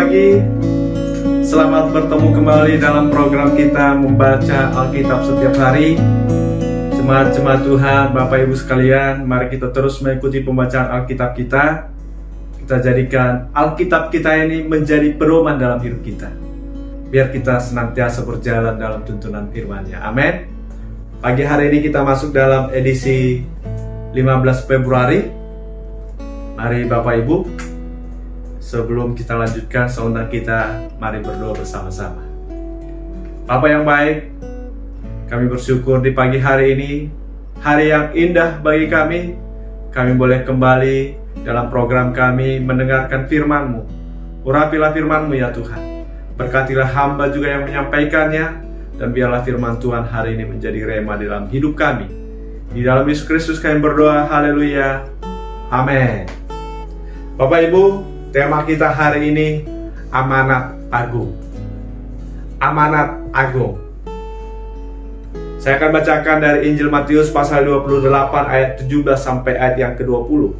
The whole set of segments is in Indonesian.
pagi. Selamat bertemu kembali dalam program kita membaca Alkitab setiap hari. Jemaat-jemaat Tuhan, Bapak Ibu sekalian, mari kita terus mengikuti pembacaan Alkitab kita. Kita jadikan Alkitab kita ini menjadi pedoman dalam hidup kita, biar kita senantiasa berjalan dalam tuntunan firman-Nya. Amin. Pagi hari ini kita masuk dalam edisi 15 Februari. Mari Bapak Ibu, sebelum kita lanjutkan seundang kita, mari berdoa bersama-sama. Bapa yang baik, kami bersyukur di pagi hari ini, hari yang indah bagi kami. Kami boleh kembali dalam program kami mendengarkan firman-Mu. Urapilah firman-Mu ya Tuhan. Berkatilah hamba juga yang menyampaikannya, dan biarlah firman Tuhan hari ini menjadi rema dalam hidup kami. Di dalam Yesus Kristus kami berdoa, haleluya, amin. Bapak Ibu, tema kita hari ini amanat agung. Amanat agung. Saya akan bacakan dari Injil Matius pasal 28 ayat 17 sampai ayat yang ke-20.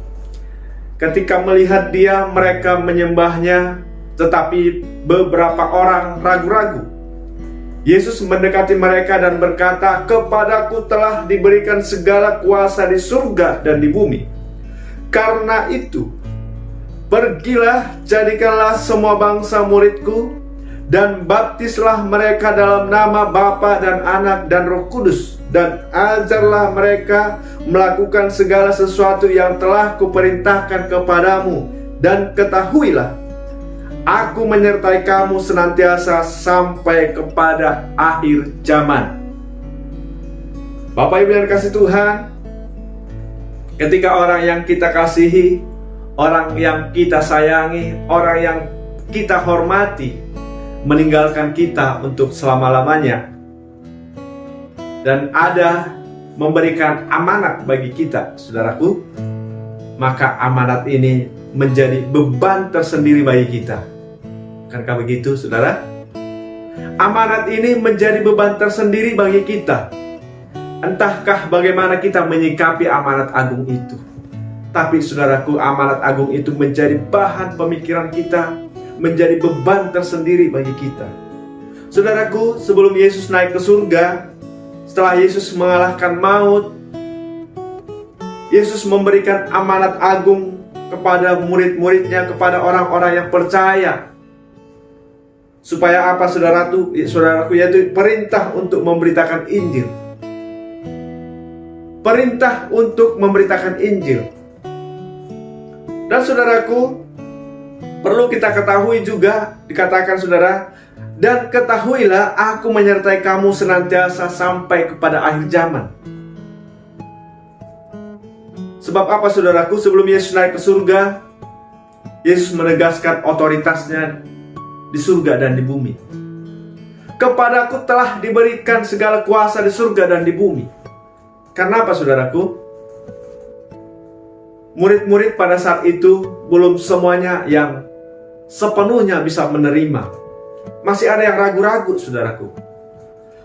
Ketika melihat dia, mereka menyembahnya, tetapi beberapa orang ragu-ragu. Yesus mendekati mereka dan berkata, "Kepadaku telah diberikan segala kuasa di surga dan di bumi. Karena itu, pergilah, jadikanlah semua bangsa muridku, dan baptislah mereka dalam nama Bapa dan Anak dan Roh Kudus, dan ajarlah mereka melakukan segala sesuatu yang telah kuperintahkan kepadamu, dan ketahuilah, Aku menyertai kamu senantiasa sampai kepada akhir zaman." Bapak Ibu yang kasih Tuhan, ketika orang yang kita kasihi, orang yang kita sayangi, orang yang kita hormati meninggalkan kita untuk selama-lamanya, dan ada memberikan amanat bagi kita, saudaraku, maka amanat ini menjadi beban tersendiri bagi kita. Bukankah begitu, saudara? Amanat ini menjadi beban tersendiri bagi kita. Entahkah bagaimana kita menyikapi amanat agung itu. Tapi saudaraku, amanat agung itu menjadi bahan pemikiran kita, menjadi beban tersendiri bagi kita. Saudaraku, sebelum Yesus naik ke surga, setelah Yesus mengalahkan maut, Yesus memberikan amanat agung kepada murid-muridnya, kepada orang-orang yang percaya. Supaya apa, saudaraku? Yaitu perintah untuk memberitakan Injil. Perintah untuk memberitakan Injil. Dan saudaraku, perlu kita ketahui juga, dikatakan saudara, dan ketahuilah aku menyertai kamu senantiasa sampai kepada akhir zaman. Sebab apa, saudaraku? Sebelum Yesus naik ke surga, Yesus menegaskan otoritasnya di surga dan di bumi. Kepadaku telah diberikan segala kuasa di surga dan di bumi. Karena apa, saudaraku? Murid-murid pada saat itu belum semuanya yang sepenuhnya bisa menerima. Masih ada yang ragu-ragu, saudaraku.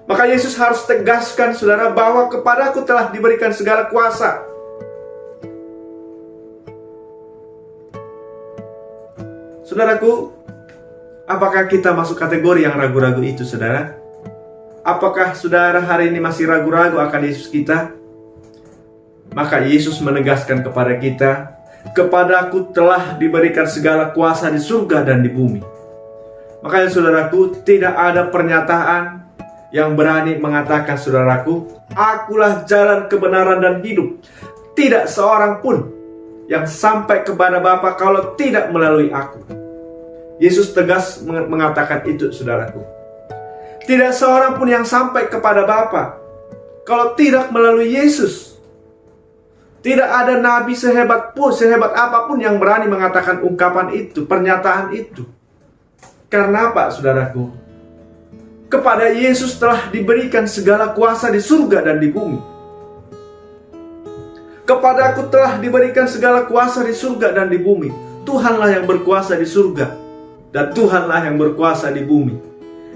Maka Yesus harus tegaskan, saudara, bahwa kepadaku telah diberikan segala kuasa. Saudaraku, apakah kita masuk kategori yang ragu-ragu itu, saudara? Apakah saudara hari ini masih ragu-ragu akan Yesus kita? Maka Yesus menegaskan kepada kita, kepadaku telah diberikan segala kuasa di surga dan di bumi. Makanya saudaraku, tidak ada pernyataan yang berani mengatakan, saudaraku, akulah jalan kebenaran dan hidup. Tidak seorang pun yang sampai kepada Bapa kalau tidak melalui aku. Yesus tegas mengatakan itu, saudaraku. Tidak seorang pun yang sampai kepada Bapa kalau tidak melalui Yesus. Tidak ada nabi sehebat apapun yang berani mengatakan ungkapan itu, pernyataan itu. Karena apa, saudaraku? Kepada Yesus telah diberikan segala kuasa di surga dan di bumi. Kepadaku telah diberikan segala kuasa di surga dan di bumi. Tuhanlah yang berkuasa di surga, dan Tuhanlah yang berkuasa di bumi.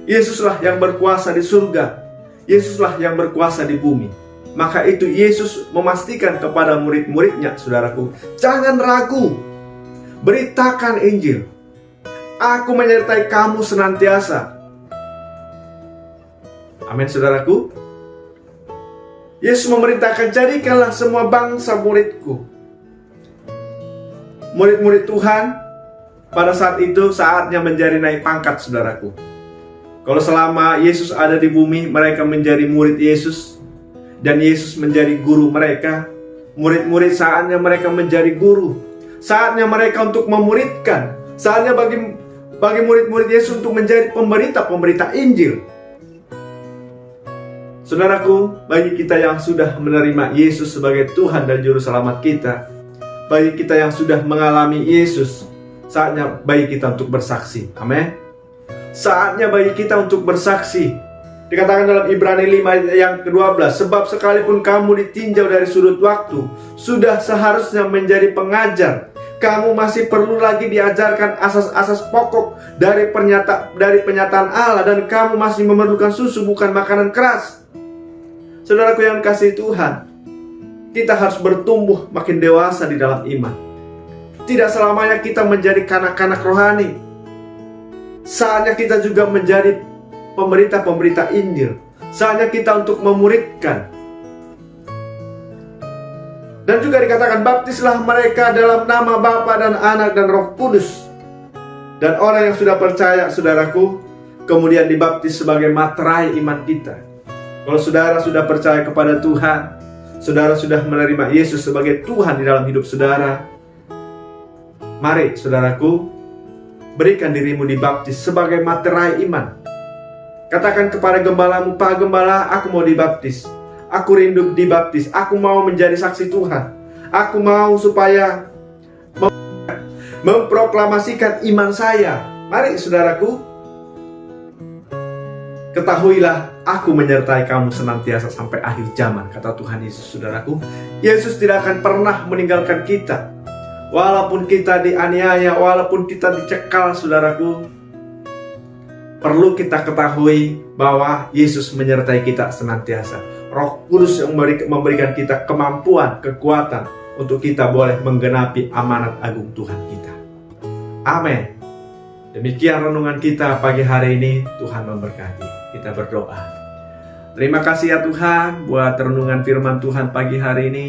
Yesuslah yang berkuasa di surga, Yesuslah yang berkuasa di bumi. Maka itu Yesus memastikan kepada murid-muridnya, saudaraku, jangan ragu, beritakan Injil. Aku menyertai kamu senantiasa. Amin, saudaraku. Yesus memerintahkan, jadikanlah semua bangsa muridku. Murid-murid Tuhan pada saat itu saatnya menjadi naik pangkat, saudaraku. Kalau selama Yesus ada di bumi, mereka menjadi murid Yesus, dan Yesus menjadi guru mereka. Murid-murid saatnya mereka menjadi guru. Saatnya mereka untuk memuridkan. Saatnya bagi murid-murid Yesus untuk menjadi pemberita Injil. Saudaraku, bagi kita yang sudah menerima Yesus sebagai Tuhan dan Juru Selamat kita, bagi kita yang sudah mengalami Yesus, saatnya bagi kita untuk bersaksi. Amin. Saatnya bagi kita untuk bersaksi. Dikatakan dalam Ibrani 5 yang ke-12, sebab sekalipun kamu ditinjau dari sudut waktu, sudah seharusnya menjadi pengajar. Kamu masih perlu lagi diajarkan asas-asas pokok dari penyataan Allah, dan kamu masih memerlukan susu, bukan makanan keras. Saudaraku yang kasih Tuhan, kita harus bertumbuh makin dewasa di dalam iman. Tidak selamanya kita menjadi kanak-kanak rohani. Saatnya kita juga menjadi pemberita Injil. Saatnya kita untuk memuridkan. Dan juga dikatakan, baptislah mereka dalam nama Bapa dan Anak dan Roh Kudus. Dan orang yang sudah percaya, saudaraku, kemudian dibaptis sebagai materai iman kita. Kalau saudara sudah percaya kepada Tuhan, saudara sudah menerima Yesus sebagai Tuhan di dalam hidup saudara, mari saudaraku, berikan dirimu dibaptis sebagai materai iman. Katakan kepada gembalamu, Pak Gembala, aku mau dibaptis. Aku rindu dibaptis. Aku mau menjadi saksi Tuhan. Aku mau supaya memproklamasikan iman saya. Mari saudaraku, ketahuilah, aku menyertai kamu senantiasa sampai akhir zaman, kata Tuhan Yesus. Saudaraku, Yesus tidak akan pernah meninggalkan kita. Walaupun kita dianiaya, walaupun kita dicekal, saudaraku, perlu kita ketahui bahwa Yesus menyertai kita senantiasa. Roh Kudus yang memberikan kita kemampuan, kekuatan untuk kita boleh menggenapi amanat agung Tuhan kita. Amin. Demikian renungan kita pagi hari ini. Tuhan memberkati. Kita berdoa. Terima kasih ya Tuhan buat renungan firman Tuhan pagi hari ini.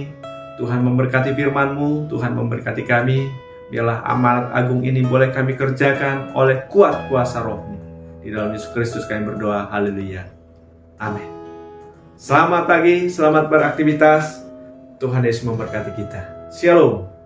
Tuhan memberkati firman-Mu, Tuhan memberkati kami. Biarlah amanat agung ini boleh kami kerjakan oleh kuat kuasa Roh-Mu. Di dalam Yesus Kristus kami berdoa. Haleluya. Amin. Selamat pagi, selamat beraktivitas. Tuhan Yesus memberkati kita. Shalom.